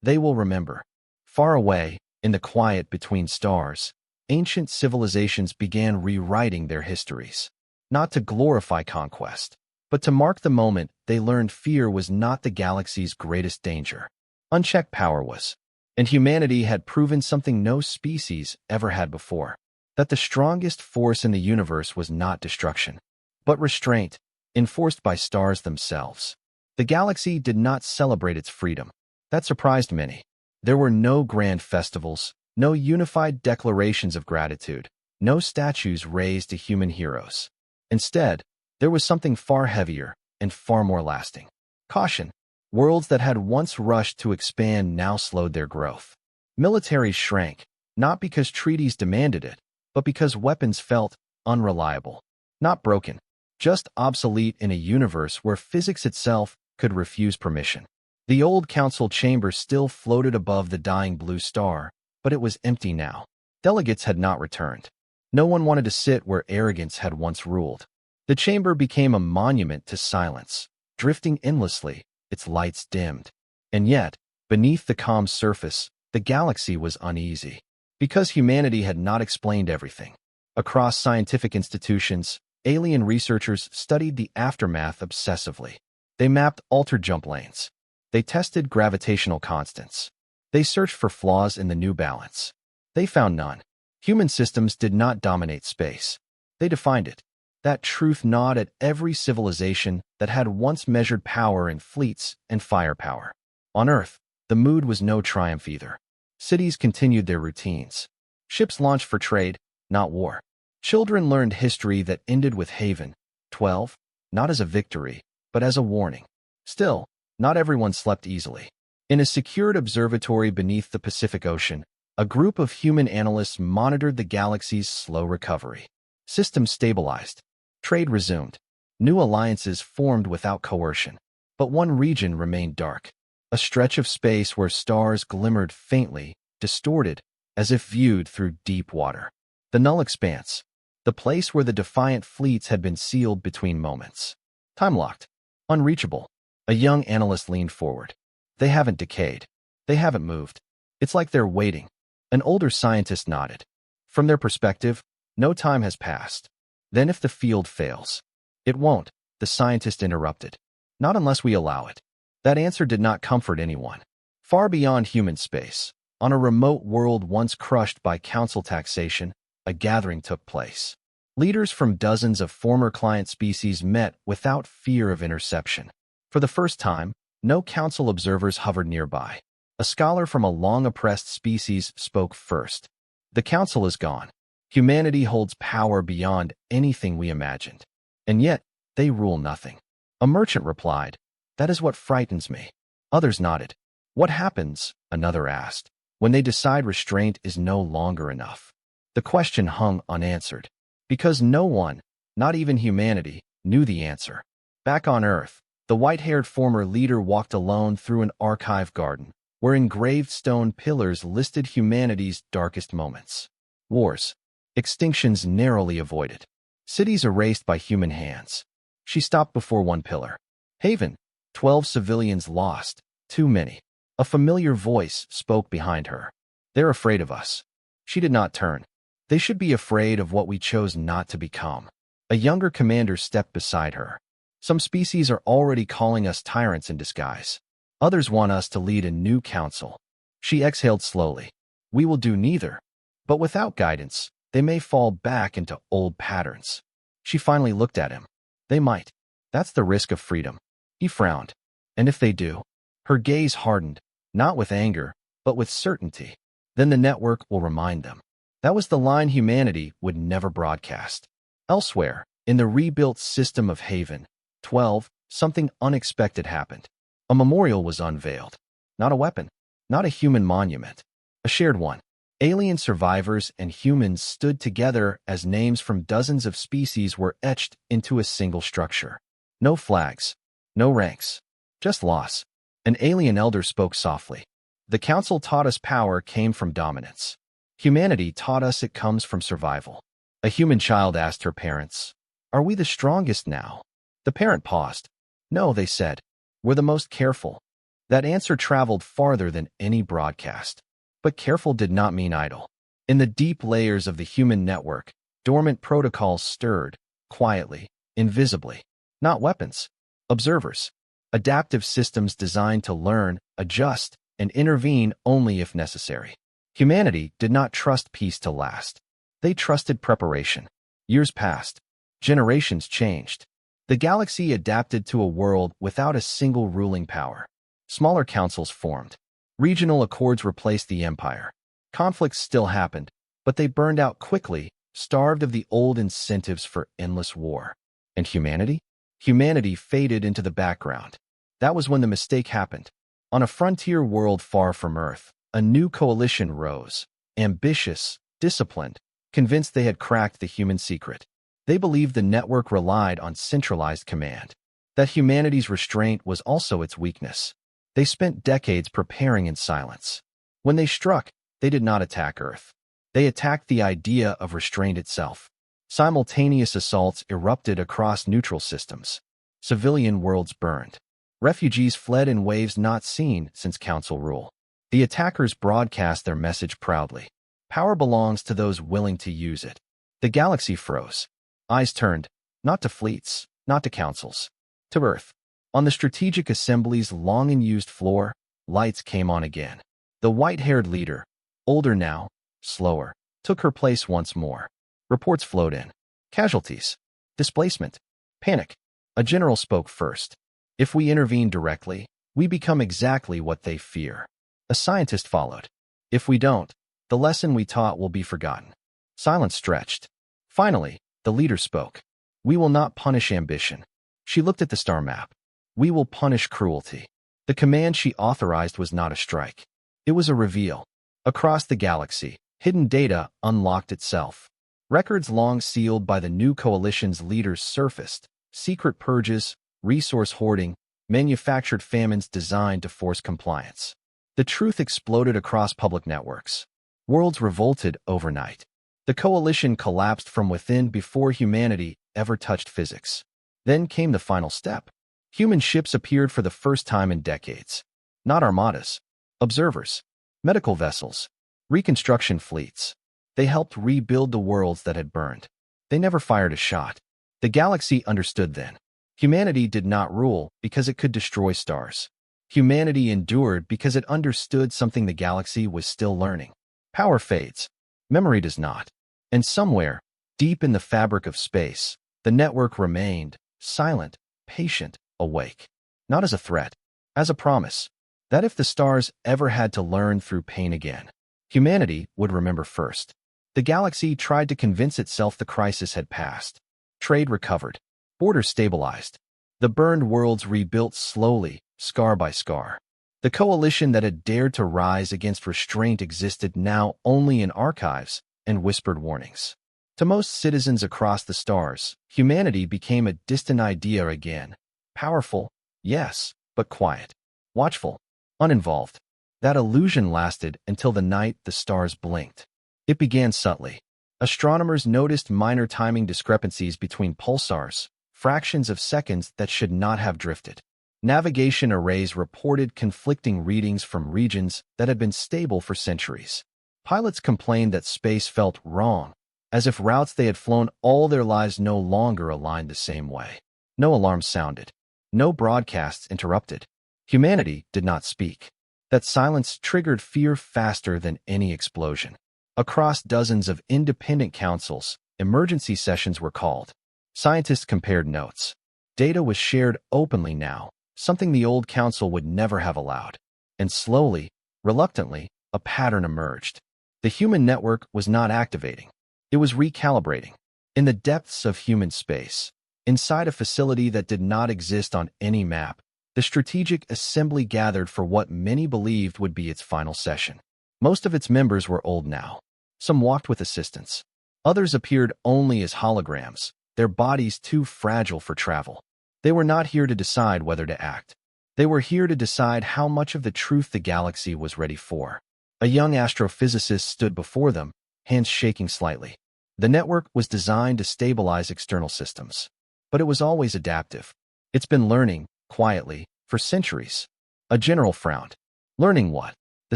[SPEAKER 1] They will remember." Far away, in the quiet between stars, ancient civilizations began rewriting their histories. Not to glorify conquest, but to mark the moment they learned fear was not the galaxy's greatest danger. Unchecked power was. And humanity had proven something no species ever had before. That the strongest force in the universe was not destruction, but restraint, enforced by stars themselves. The galaxy did not celebrate its freedom. That surprised many. There were no grand festivals, no unified declarations of gratitude, no statues raised to human heroes. Instead, there was something far heavier and far more lasting. Caution. Worlds that had once rushed to expand now slowed their growth. Militaries shrank, not because treaties demanded it, but because weapons felt unreliable. Not broken, just obsolete in a universe where physics itself could refuse permission. The old council chamber still floated above the dying blue star, but it was empty now. Delegates had not returned. No one wanted to sit where arrogance had once ruled. The chamber became a monument to silence, drifting endlessly, its lights dimmed. And yet, beneath the calm surface, the galaxy was uneasy. Because humanity had not explained everything. Across scientific institutions, alien researchers studied the aftermath obsessively. They mapped altered jump lanes. They tested gravitational constants. They searched for flaws in the new balance. They found none. Human systems did not dominate space. They defined it. That truth gnawed at every civilization that had once measured power in fleets and firepower. On Earth, the mood was no triumph either. Cities continued their routines. Ships launched for trade, not war. Children learned history that ended with Haven, 12, not as a victory, but as a warning. Still, not everyone slept easily. In a secured observatory beneath the Pacific Ocean, a group of human analysts monitored the galaxy's slow recovery. Systems stabilized. Trade resumed. New alliances formed without coercion. But one region remained dark. A stretch of space where stars glimmered faintly, distorted, as if viewed through deep water. The null expanse. The place where the defiant fleets had been sealed between moments. Time-locked. Unreachable. A young analyst leaned forward. "They haven't decayed. They haven't moved. It's like they're waiting." An older scientist nodded. "From their perspective, no time has passed. Then if the field fails? It won't, the scientist interrupted. Not unless we allow it. That answer did not comfort anyone. Far beyond human space, on a remote world once crushed by council taxation, a gathering took place. Leaders from dozens of former client species met without fear of interception. For the first time, no council observers hovered nearby. A scholar from a long-oppressed species spoke first. The council is gone. Humanity holds power beyond anything we imagined. And yet, they rule nothing. A merchant replied, "That is what frightens me." Others nodded. "What happens?" another asked, "when they decide restraint is no longer enough?" The question hung unanswered, because no one, not even humanity, knew the answer. Back on Earth, the white-haired former leader walked alone through an archive garden, where engraved stone pillars listed humanity's darkest moments. Wars. Extinctions narrowly avoided. Cities erased by human hands. She stopped before one pillar. Haven. 12 civilians lost. Too many. A familiar voice spoke behind her. "They're afraid of us." She did not turn. "They should be afraid of what we chose not to become." A younger commander stepped beside her. "Some species are already calling us tyrants in disguise. Others want us to lead a new council." She exhaled slowly. "We will do neither. But without guidance, they may fall back into old patterns." She finally looked at him. "They might. That's the risk of freedom." He frowned. "And if they do?" Her gaze hardened, not with anger, but with certainty. "Then the network will remind them." That was the line humanity would never broadcast. Elsewhere, in the rebuilt system of Haven 12, something unexpected happened. A memorial was unveiled. Not a weapon, not a human monument, a shared one. Alien survivors and humans stood together as names from dozens of species were etched into a single structure. No flags, no ranks, just loss. An alien elder spoke softly. "The council taught us power came from dominance. Humanity taught us it comes from survival." A human child asked her parents, "Are we the strongest now?" The parent paused. "No," they said. "We're the most careful." That answer traveled farther than any broadcast. But careful did not mean idle. In the deep layers of the human network, dormant protocols stirred, quietly, invisibly. Not weapons. Observers. Adaptive systems designed to learn, adjust, and intervene only if necessary. Humanity did not trust peace to last. They trusted preparation. Years passed. Generations changed. The galaxy adapted to a world without a single ruling power. Smaller councils formed. Regional accords replaced the empire. Conflicts still happened, but they burned out quickly, starved of the old incentives for endless war. And humanity? Humanity faded into the background. That was when the mistake happened. On a frontier world far from Earth, a new coalition rose. Ambitious, disciplined, convinced they had cracked the human secret. They believed the network relied on centralized command. That humanity's restraint was also its weakness. They spent decades preparing in silence. When they struck, they did not attack Earth. They attacked the idea of restraint itself. Simultaneous assaults erupted across neutral systems. Civilian worlds burned. Refugees fled in waves not seen since Council rule. The attackers broadcast their message proudly. Power belongs to those willing to use it. The galaxy froze. Eyes turned, not to fleets, not to councils, to Earth. On the strategic assembly's long-unused floor, lights came on again. The white-haired leader, older now, slower, took her place once more. Reports flowed in. Casualties. Displacement. Panic. A general spoke first. If we intervene directly, we become exactly what they fear. A scientist followed. If we don't, the lesson we taught will be forgotten. Silence stretched. Finally, the leader spoke. We will not punish ambition. She looked at the star map. We will punish cruelty. The command she authorized was not a strike. It was a reveal. Across the galaxy, hidden data unlocked itself. Records long sealed by the new coalition's leaders surfaced. Secret purges, resource hoarding, manufactured famines designed to force compliance. The truth exploded across public networks. Worlds revolted overnight. The coalition collapsed from within before humanity ever touched physics. Then came the final step. Human ships appeared for the first time in decades. Not armadas. Observers. Medical vessels. Reconstruction fleets. They helped rebuild the worlds that had burned. They never fired a shot. The galaxy understood then. Humanity did not rule because it could destroy stars. Humanity endured because it understood something the galaxy was still learning. Power fades. Memory does not. And somewhere, deep in the fabric of space, the network remained, silent, patient, awake. Not as a threat, as a promise, that if the stars ever had to learn through pain again, humanity would remember first. The galaxy tried to convince itself the crisis had passed. Trade recovered. Borders stabilized. The burned worlds rebuilt slowly, scar by scar. The coalition that had dared to rise against restraint existed now only in archives and whispered warnings. To most citizens across the stars, humanity became a distant idea again. Powerful, yes, but quiet. Watchful, uninvolved. That illusion lasted until the night the stars blinked. It began subtly. Astronomers noticed minor timing discrepancies between pulsars, fractions of seconds that should not have drifted. Navigation arrays reported conflicting readings from regions that had been stable for centuries. Pilots complained that space felt wrong, as if routes they had flown all their lives no longer aligned the same way. No alarms sounded. No broadcasts interrupted. Humanity did not speak. That silence triggered fear faster than any explosion. Across dozens of independent councils, emergency sessions were called. Scientists compared notes. Data was shared openly now, something the old council would never have allowed. And slowly, reluctantly, a pattern emerged. The human network was not activating. It was recalibrating. In the depths of human space, inside a facility that did not exist on any map, the strategic assembly gathered for what many believed would be its final session. Most of its members were old now. Some walked with assistants. Others appeared only as holograms, their bodies too fragile for travel. They were not here to decide whether to act. They were here to decide how much of the truth the galaxy was ready for. A young astrophysicist stood before them, hands shaking slightly. The network was designed to stabilize external systems. But it was always adaptive. It's been learning, quietly, for centuries. A general frowned. Learning what? The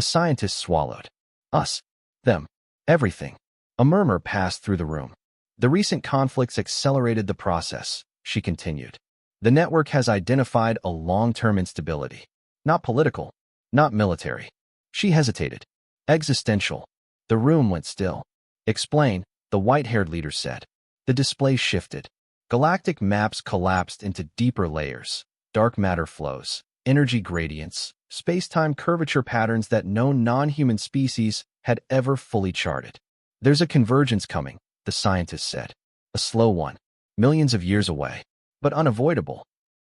[SPEAKER 1] scientists swallowed. Us. Them. Everything. A murmur passed through the room. The recent conflicts accelerated the process, she continued. The network has identified a long-term instability. Not political. Not military. She hesitated. Existential. The room went still. Explain, the white-haired leader said. The display shifted. Galactic maps collapsed into deeper layers. Dark matter flows, energy gradients, space-time curvature patterns that no non-human species had ever fully charted. There's a convergence coming, the scientist said. A slow one. Millions of years away. But unavoidable.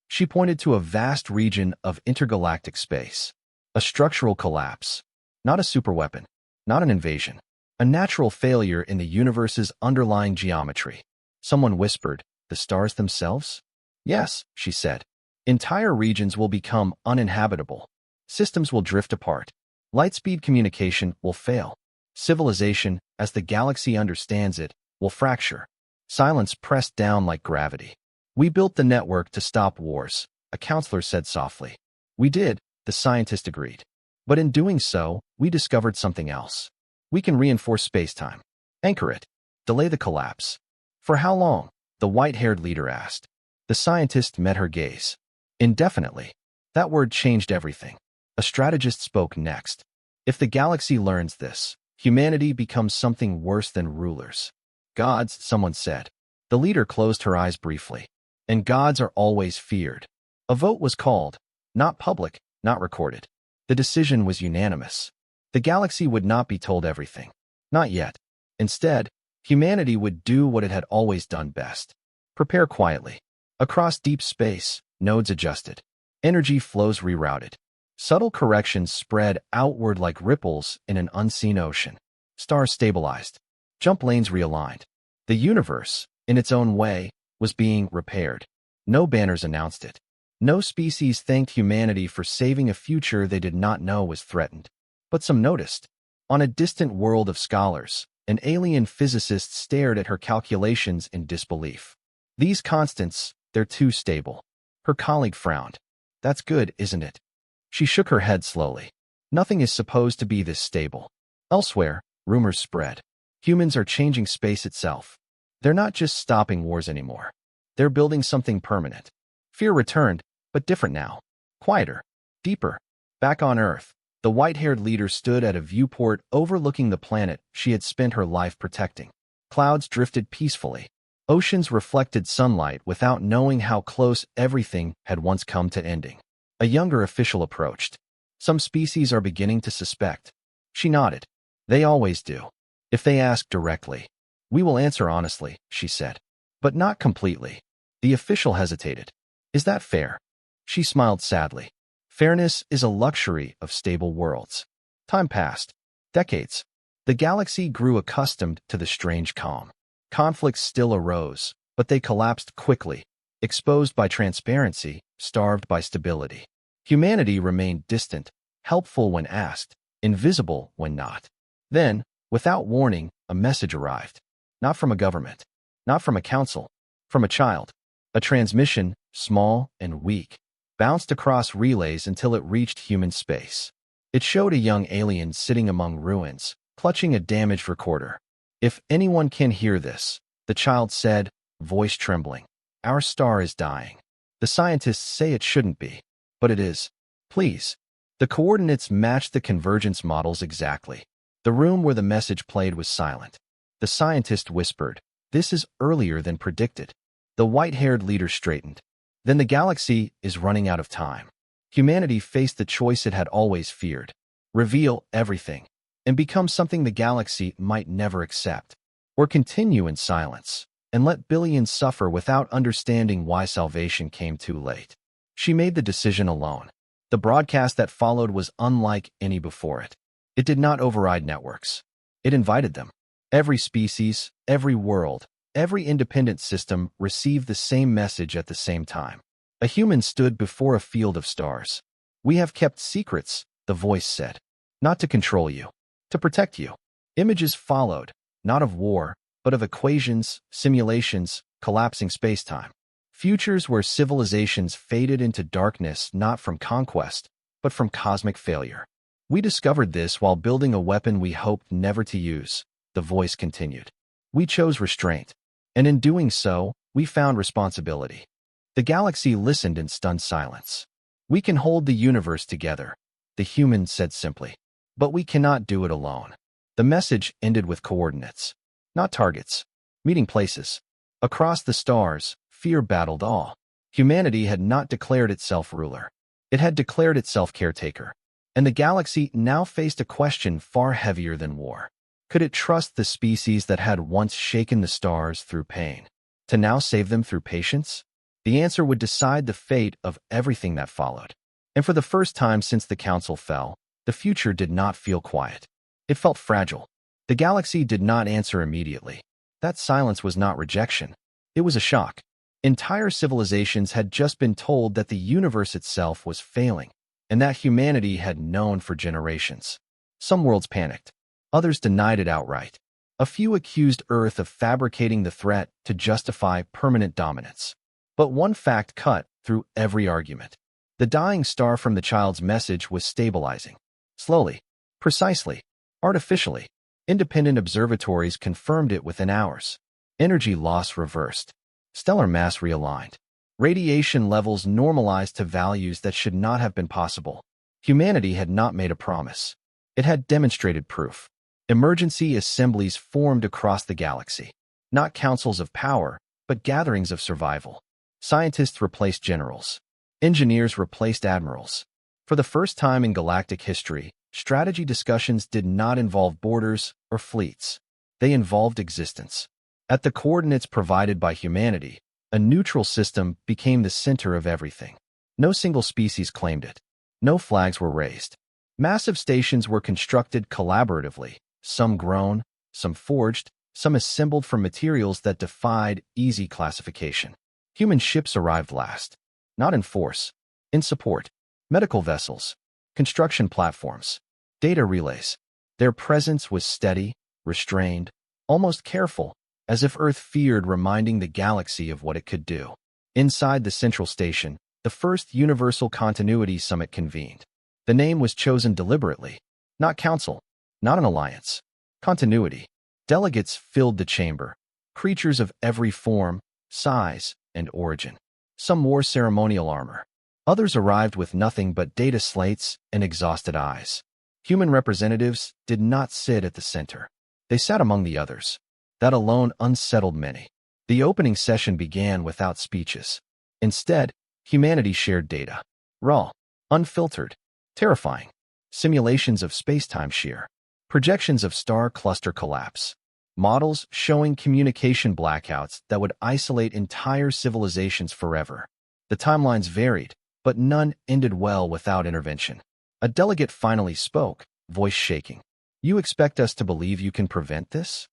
[SPEAKER 1] She pointed to a vast region of intergalactic space. A structural collapse. Not a superweapon. Not an invasion. A natural failure in the universe's underlying geometry. Someone whispered, the stars themselves? Yes, she said. Entire regions will become uninhabitable. Systems will drift apart. Lightspeed communication will fail. Civilization, as the galaxy understands it, will fracture. Silence pressed down like gravity. We built the network to stop wars, a counselor said softly. We did, the scientist agreed. But in doing so, we discovered something else. We can reinforce spacetime. Anchor it. Delay the collapse. For how long? The white-haired leader asked. The scientist met her gaze. Indefinitely. That word changed everything. A strategist spoke next. If the galaxy learns this, humanity becomes something worse than rulers. Gods, someone said. The leader closed her eyes briefly. And gods are always feared. A vote was called. Not public, not recorded. The decision was unanimous. The galaxy would not be told everything. Not yet. Instead, humanity would do what it had always done best. Prepare quietly. Across deep space, nodes adjusted. Energy flows rerouted. Subtle corrections spread outward like ripples in an unseen ocean. Stars stabilized. Jump lanes realigned. The universe, in its own way, was being repaired. No banners announced it. No species thanked humanity for saving a future they did not know was threatened. But some noticed. On a distant world of scholars, an alien physicist stared at her calculations in disbelief. These constants, they're too stable. Her colleague frowned. That's good, isn't it? She shook her head slowly. Nothing is supposed to be this stable. Elsewhere, rumors spread. Humans are changing space itself. They're not just stopping wars anymore. They're building something permanent. Fear returned, but different now. Quieter. Deeper. Back on Earth, the white-haired leader stood at a viewport overlooking the planet she had spent her life protecting. Clouds drifted peacefully. Oceans reflected sunlight without knowing how close everything had once come to ending. A younger official approached. Some species are beginning to suspect. She nodded. They always do. If they ask directly. We will answer honestly, she said. But not completely. The official hesitated. Is that fair? She smiled sadly. Fairness is a luxury of stable worlds. Time passed. Decades. The galaxy grew accustomed to the strange calm. Conflicts still arose, but they collapsed quickly, exposed by transparency, starved by stability. Humanity remained distant, helpful when asked, invisible when not. Then, without warning, a message arrived. Not from a government, not from a council, from a child. A transmission, small and weak, bounced across relays until it reached human space. It showed a young alien sitting among ruins, clutching a damaged recorder. If anyone can hear this, the child said, voice trembling. Our star is dying. The scientists say it shouldn't be, but it is. Please. The coordinates matched the convergence models exactly. The room where the message played was silent. The scientist whispered, this is earlier than predicted. The white-haired leader straightened. Then the galaxy is running out of time. Humanity faced the choice it had always feared. Reveal everything, and become something the galaxy might never accept. Or continue in silence, and let billions suffer without understanding why salvation came too late. She made the decision alone. The broadcast that followed was unlike any before it. It did not override networks. It invited them. Every species, every world, every independent system received the same message at the same time. A human stood before a field of stars. We have kept secrets, the voice said. Not to control you. To protect you. Images followed, not of war, but of equations, simulations, collapsing spacetime. Futures where civilizations faded into darkness not from conquest, but from cosmic failure. We discovered this while building a weapon we hoped never to use, the voice continued. We chose restraint, and in doing so, we found responsibility. The galaxy listened in stunned silence. We can hold the universe together, the human said simply. But we cannot do it alone. The message ended with coordinates, not targets, meeting places. Across the stars, fear battled all. Humanity had not declared itself ruler. It had declared itself caretaker. And the galaxy now faced a question far heavier than war. Could it trust the species that had once shaken the stars through pain, to now save them through patience? The answer would decide the fate of everything that followed. And for the first time since the council fell, the future did not feel quiet. It felt fragile. The galaxy did not answer immediately. That silence was not rejection. It was a shock. Entire civilizations had just been told that the universe itself was failing, and that humanity had known for generations. Some worlds panicked. Others denied it outright. A few accused Earth of fabricating the threat to justify permanent dominance. But one fact cut through every argument. The dying star from the child's message was stabilizing. Slowly, precisely, artificially. Independent observatories confirmed it within hours. Energy loss reversed. Stellar mass realigned. Radiation levels normalized to values that should not have been possible. Humanity had not made a promise. It had demonstrated proof. Emergency assemblies formed across the galaxy. Not councils of power, but gatherings of survival. Scientists replaced generals. Engineers replaced admirals. For the first time in galactic history, strategy discussions did not involve borders or fleets. They involved existence. At the coordinates provided by humanity, a neutral system became the center of everything. No single species claimed it. No flags were raised. Massive stations were constructed collaboratively, some grown, some forged, some assembled from materials that defied easy classification. Human ships arrived last. Not in force, in support. Medical vessels, construction platforms, data relays. Their presence was steady, restrained, almost careful, as if Earth feared reminding the galaxy of what it could do. Inside the central station, the first Universal Continuity Summit convened. The name was chosen deliberately. Not council, not an alliance. Continuity. Delegates filled the chamber. creatures of every form, size, and origin. Some wore ceremonial armor. Others arrived with nothing but data slates and exhausted eyes. Human representatives did not sit at the center. They sat among the others. That alone unsettled many. The opening session began without speeches. Instead, humanity shared data. Raw, unfiltered, terrifying. Simulations of space-time shear. Projections of star cluster collapse. Models showing communication blackouts that would isolate entire civilizations forever. The timelines varied, but none ended well without intervention. A delegate finally spoke, voice shaking. "You expect us to believe you can prevent this?"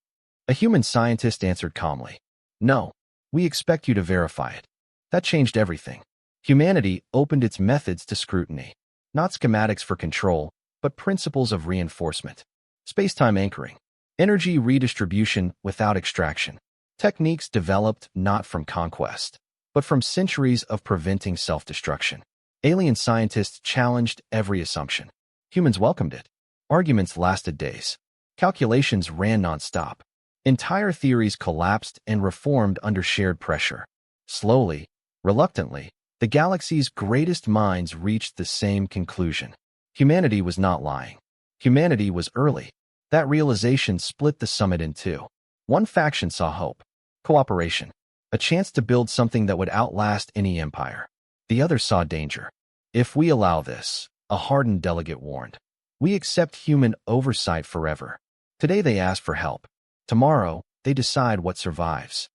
[SPEAKER 1] A human scientist answered calmly. "No, we expect you to verify it." That changed everything. Humanity opened its methods to scrutiny. Not schematics for control, but principles of reinforcement. Space-time anchoring. Energy redistribution without extraction. Techniques developed not from conquest, but from centuries of preventing self-destruction. Alien scientists challenged every assumption. Humans welcomed it. Arguments lasted days. Calculations ran non-stop. Entire theories collapsed and reformed under shared pressure. Slowly, reluctantly, the galaxy's greatest minds reached the same conclusion. Humanity was not lying. Humanity was early. That realization split the summit in two. One faction saw hope, cooperation, a chance to build something that would outlast any empire. The other saw danger. "If we allow this," a hardened delegate warned, "we accept human oversight forever." Today they ask for help. Tomorrow, they decide what survives.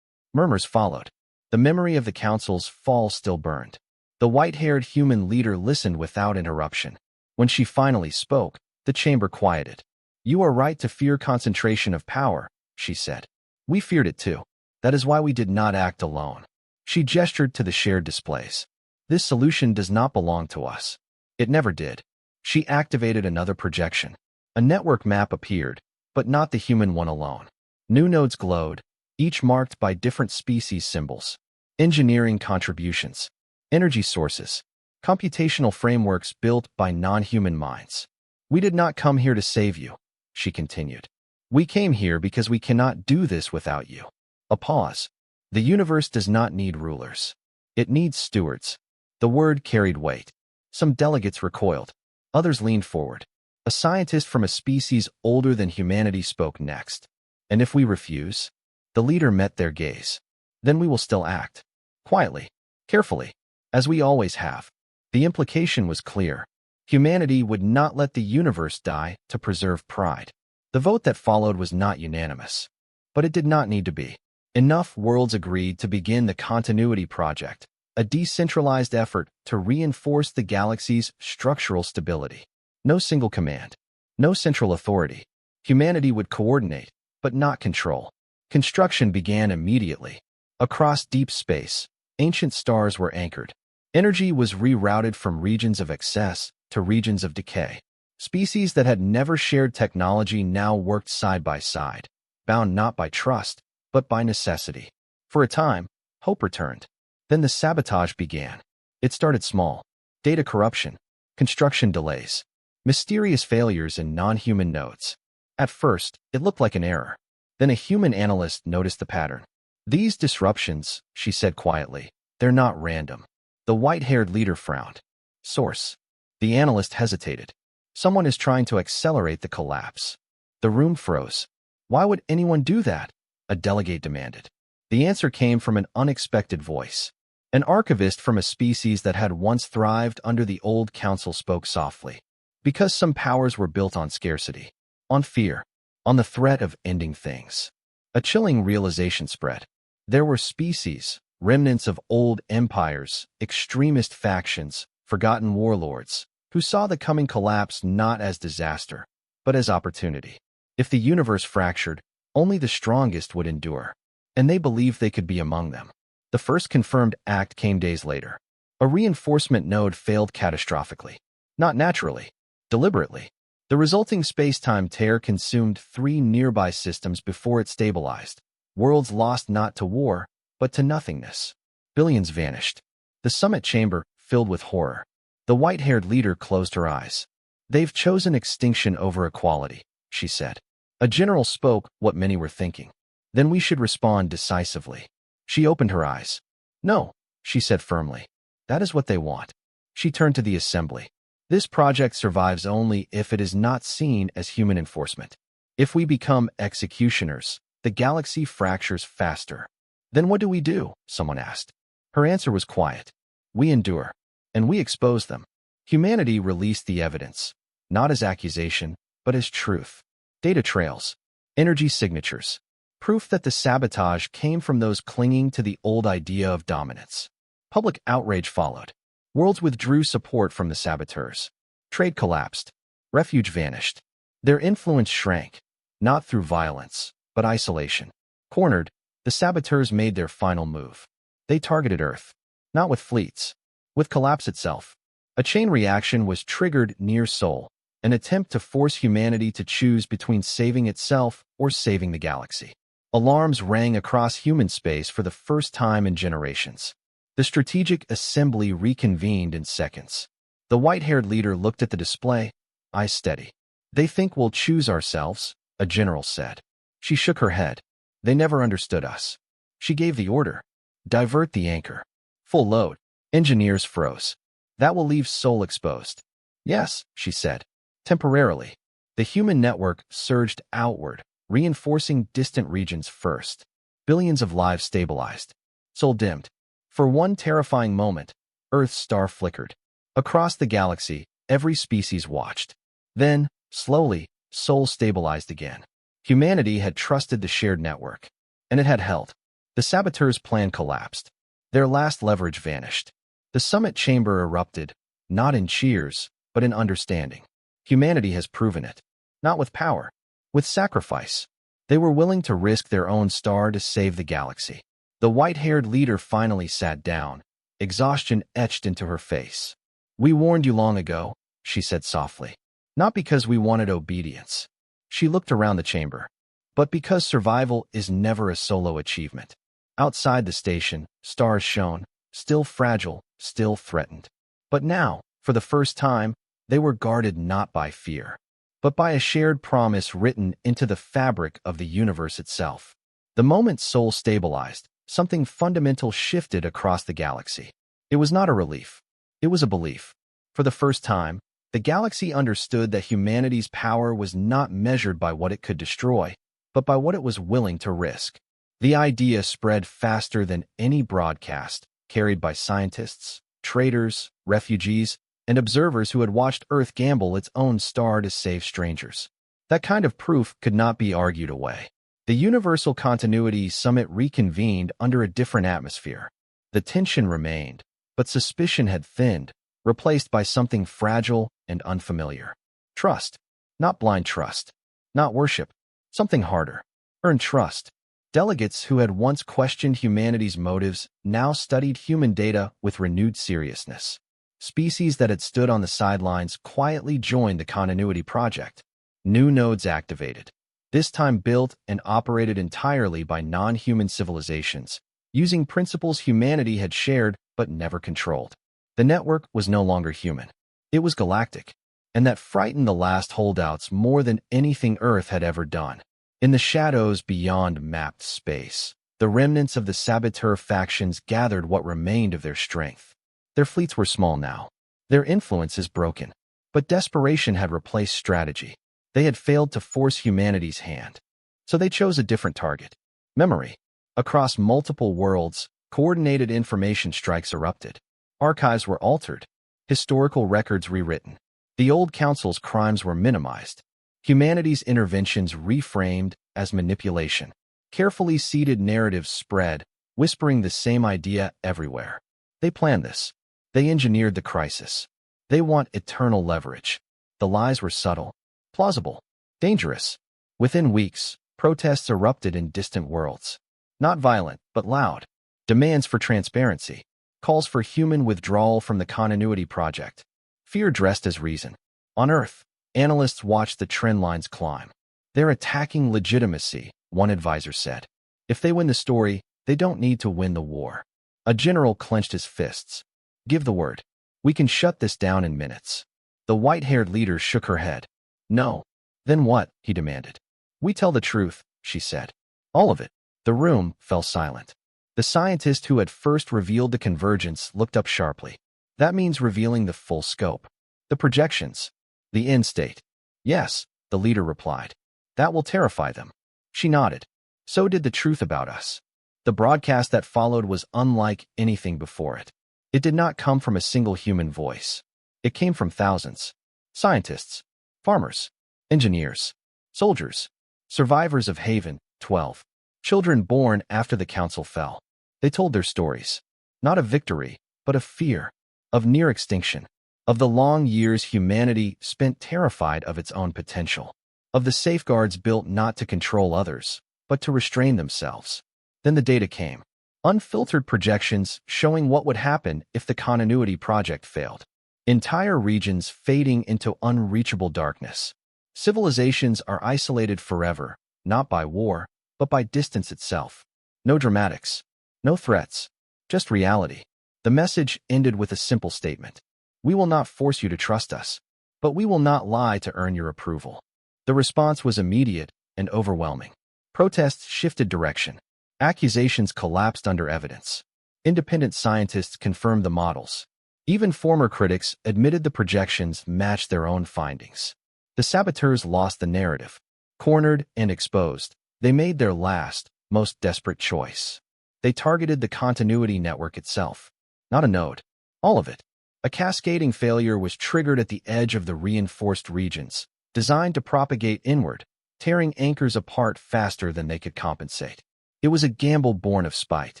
[SPEAKER 1] Murmurs followed. The memory of the council's fall still burned. The white-haired human leader listened without interruption. When she finally spoke, the chamber quieted. "You are right to fear concentration of power," she said. "We feared it too. That is why we did not act alone." She gestured to the shared displays. "This solution does not belong to us." It never did. She activated another projection. A network map appeared, but not the human one alone. New nodes glowed, each marked by different species symbols. Engineering contributions, energy sources, computational frameworks built by non-human minds. "We did not come here to save you," she continued. "We came here because we cannot do this without you." A pause. The universe does not need rulers. It needs stewards. The word carried weight. Some delegates recoiled. Others leaned forward. A scientist from a species older than humanity spoke next. "And if we refuse?" The leader met their gaze. "Then we will still act. Quietly, carefully, as we always have." The implication was clear. Humanity would not let the universe die to preserve pride. The vote that followed was not unanimous. But it did not need to be. Enough worlds agreed to begin the Continuity Project, a decentralized effort to reinforce the galaxy's structural stability. No single command. No central authority. Humanity would coordinate, but not control. Construction began immediately. Across deep space, ancient stars were anchored. Energy was rerouted from regions of excess to regions of decay. Species that had never shared technology now worked side by side, bound not by trust, but by necessity. For a time, hope returned. Then the sabotage began. It started small. Data corruption, construction delays, mysterious failures in non-human nodes. At first, it looked like an error. Then a human analyst noticed the pattern. "These disruptions," she said quietly, "they're not random." The white-haired leader frowned. "Source." The analyst hesitated. "Someone is trying to accelerate the collapse." The room froze. "Why would anyone do that?" a delegate demanded. The answer came from an unexpected voice. An archivist from a species that had once thrived under the old council spoke softly. "Because some powers were built on scarcity, on fear, on the threat of ending things." A chilling realization spread. There were species, remnants of old empires, extremist factions, forgotten warlords, who saw the coming collapse not as disaster, but as opportunity. If the universe fractured, only the strongest would endure, and they believed they could be among them. The first confirmed act came days later. A reinforcement node failed catastrophically. Not naturally, deliberately. The resulting space-time tear consumed 3 nearby systems before it stabilized. Worlds lost not to war, but to nothingness. Billions vanished. The summit chamber filled with horror. The white-haired leader closed her eyes. "They've chosen extinction over equality," she said. A general spoke what many were thinking. then we should respond decisively. She opened her eyes. No, she said firmly. That is what they want. She turned to the assembly. This project survives only if it is not seen as human enforcement. If we become executioners, the galaxy fractures faster. Then what do we do? Someone asked. Her answer was quiet. We endure. And we expose them. Humanity released the evidence, not as accusation, but as truth. Data trails, energy signatures, proof that the sabotage came from those clinging to the old idea of dominance. Public outrage followed. Worlds withdrew support from the saboteurs. Trade collapsed. Refuge vanished. Their influence shrank, not through violence, but isolation. Cornered, the saboteurs made their final move. They targeted Earth, not with fleets, with collapse itself. A chain reaction was triggered near Sol, an attempt to force humanity to choose between saving itself or saving the galaxy. Alarms rang across human space for the first time in generations. The strategic assembly reconvened in seconds. The white-haired leader looked at the display, eyes steady. They think we'll choose ourselves, a general said. She shook her head. They never understood us. She gave the order. Divert the anchor. Full load. Engineers froze. That will leave Sol exposed. Yes, she said. Temporarily. The human network surged outward, reinforcing distant regions first. Billions of lives stabilized. Sol dimmed. For one terrifying moment, Earth's star flickered. Across the galaxy, every species watched. Then, slowly, Sol stabilized again. Humanity had trusted the shared network, and it had held. The saboteurs' plan collapsed. Their last leverage vanished. The summit chamber erupted, not in cheers, but in understanding. Humanity has proven it. Not with power, with sacrifice. They were willing to risk their own star to save the galaxy. The white-haired leader finally sat down, exhaustion etched into her face. We warned you long ago, she said softly. Not because we wanted obedience. She looked around the chamber. But because survival is never a solo achievement. Outside the station, stars shone, still fragile, still threatened. But now, for the first time, they were guarded not by fear, but by a shared promise written into the fabric of the universe itself. The moment Sol stabilized, something fundamental shifted across the galaxy. It was not a relief. It was a belief. For the first time, the galaxy understood that humanity's power was not measured by what it could destroy, but by what it was willing to risk. The idea spread faster than any broadcast, carried by scientists, traders, refugees, and observers who had watched Earth gamble its own star to save strangers. That kind of proof could not be argued away. The Universal Continuity Summit reconvened under a different atmosphere. The tension remained, but suspicion had thinned, replaced by something fragile and unfamiliar. Trust. Not blind trust. Not worship. Something harder. Earned trust. Delegates who had once questioned humanity's motives now studied human data with renewed seriousness. Species that had stood on the sidelines quietly joined the Continuity Project. New nodes activated. This time built and operated entirely by non-human civilizations, using principles humanity had shared but never controlled. The network was no longer human. It was galactic, and that frightened the last holdouts more than anything Earth had ever done. In the shadows beyond mapped space, the remnants of the saboteur factions gathered what remained of their strength. Their fleets were small now. Their influence is broken. But desperation had replaced strategy. They had failed to force humanity's hand. So they chose a different target. Memory. Across multiple worlds, coordinated information strikes erupted. Archives were altered. Historical records rewritten. The old council's crimes were minimized. Humanity's interventions reframed as manipulation. Carefully seeded narratives spread, whispering the same idea everywhere. They planned this. They engineered the crisis. They want eternal leverage. The lies were subtle, plausible, dangerous. Within weeks, protests erupted in distant worlds. Not violent, but loud. Demands for transparency. Calls for human withdrawal from the Continuity Project. Fear dressed as reason. On Earth, analysts watched the trend lines climb. They're attacking legitimacy, one advisor said. If they win the story, they don't need to win the war. A general clenched his fists. Give the word. We can shut this down in minutes. The white-haired leader shook her head. No. Then what? He demanded. We tell the truth, she said. All of it. The room fell silent. The scientist who had first revealed the convergence looked up sharply. That means revealing the full scope. The projections. The end state. Yes, the leader replied. That will terrify them. She nodded. So did the truth about us. The broadcast that followed was unlike anything before it. It did not come from a single human voice. It came from thousands. Scientists, farmers, engineers, soldiers, survivors of Haven, 12. Children born after the council fell. They told their stories. Not of victory, but of fear, of near extinction, of the long years humanity spent terrified of its own potential, of the safeguards built not to control others, but to restrain themselves. Then the data came. Unfiltered projections showing what would happen if the continuity project failed. Entire regions fading into unreachable darkness. Civilizations are isolated forever, not by war, but by distance itself. No dramatics. No threats. Just reality. The message ended with a simple statement. We will not force you to trust us, but we will not lie to earn your approval. The response was immediate and overwhelming. Protests shifted direction. Accusations collapsed under evidence. Independent scientists confirmed the models. Even former critics admitted the projections matched their own findings. The saboteurs lost the narrative. Cornered and exposed, they made their last, most desperate choice. They targeted the continuity network itself. Not a node. All of it. A cascading failure was triggered at the edge of the reinforced regions, designed to propagate inward, tearing anchors apart faster than they could compensate. It was a gamble born of spite.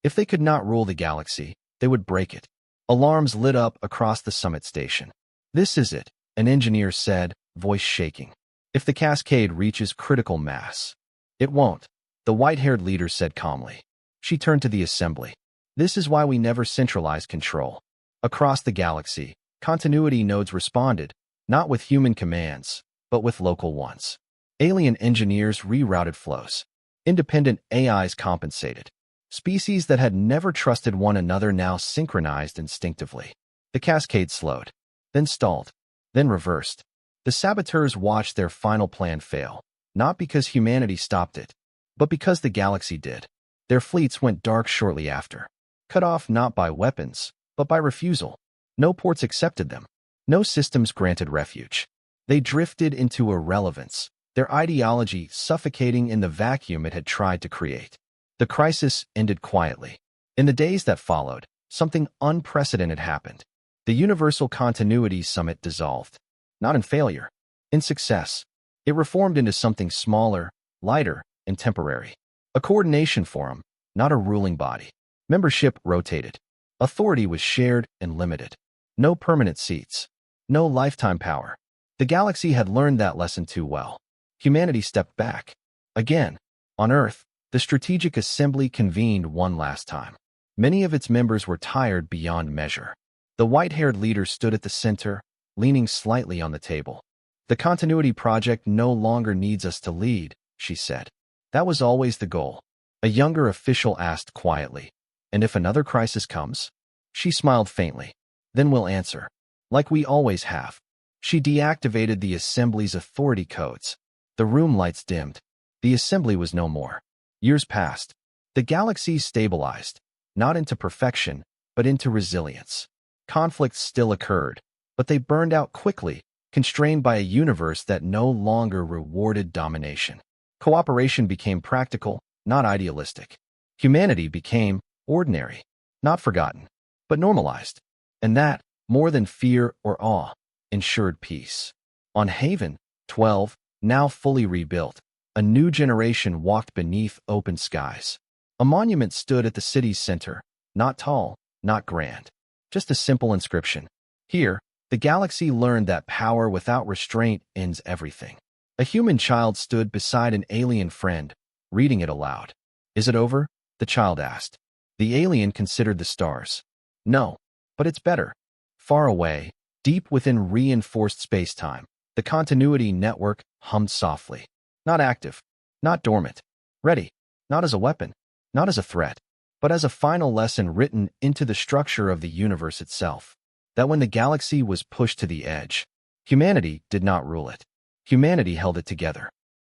[SPEAKER 1] If they could not rule the galaxy, they would break it. Alarms lit up across the summit station. This is it, an engineer said, voice shaking. If the cascade reaches critical mass. It won't, the white-haired leader said calmly. She turned to the assembly. This is why we never centralized control. Across the galaxy, continuity nodes responded, not with human commands, but with local ones. Alien engineers rerouted flows. Independent AIs compensated. Species that had never trusted one another now synchronized instinctively. The cascade slowed, then stalled, then reversed. The saboteurs watched their final plan fail, not because humanity stopped it, but because the galaxy did. Their fleets went dark shortly after, cut off not by weapons, but by refusal. No ports accepted them. No systems granted refuge. They drifted into irrelevance, their ideology suffocating in the vacuum it had tried to create. The crisis ended quietly. In the days that followed, something unprecedented happened. The Universal Continuity Summit dissolved. Not in failure, in success. It reformed into something smaller, lighter, and temporary. A coordination forum, not a ruling body. Membership rotated. Authority was shared and limited. No permanent seats. No lifetime power. The galaxy had learned that lesson too well. Humanity stepped back. Again, on Earth, the Strategic Assembly convened one last time. Many of its members were tired beyond measure. The white-haired leader stood at the center, leaning slightly on the table. The Continuity Project no longer needs us to lead, she said. That was always the goal. A younger official asked quietly. And if another crisis comes? She smiled faintly. Then we'll answer. Like we always have. She deactivated the Assembly's authority codes. The room lights dimmed. The Assembly was no more. Years passed. The galaxy stabilized, not into perfection, but into resilience. Conflicts still occurred, but they burned out quickly, constrained by a universe that no longer rewarded domination. Cooperation became practical, not idealistic. Humanity became ordinary, not forgotten, but normalized. And that, more than fear or awe, ensured peace. On Haven, 12, now fully rebuilt, a new generation walked beneath open skies. A monument stood at the city's center, not tall, not grand, just a simple inscription. Here, the galaxy learned that power without restraint ends everything. A human child stood beside an alien friend, reading it aloud. Is it over? The child asked. The alien considered the stars. No, but it's better. Far away, deep within reinforced space-time, the continuity network hummed softly. Not active, not dormant. Ready, not as a weapon, not as a threat, but as a final lesson written into the structure of the universe itself. That when the galaxy was pushed to the edge, humanity did not rule it. Humanity held it together.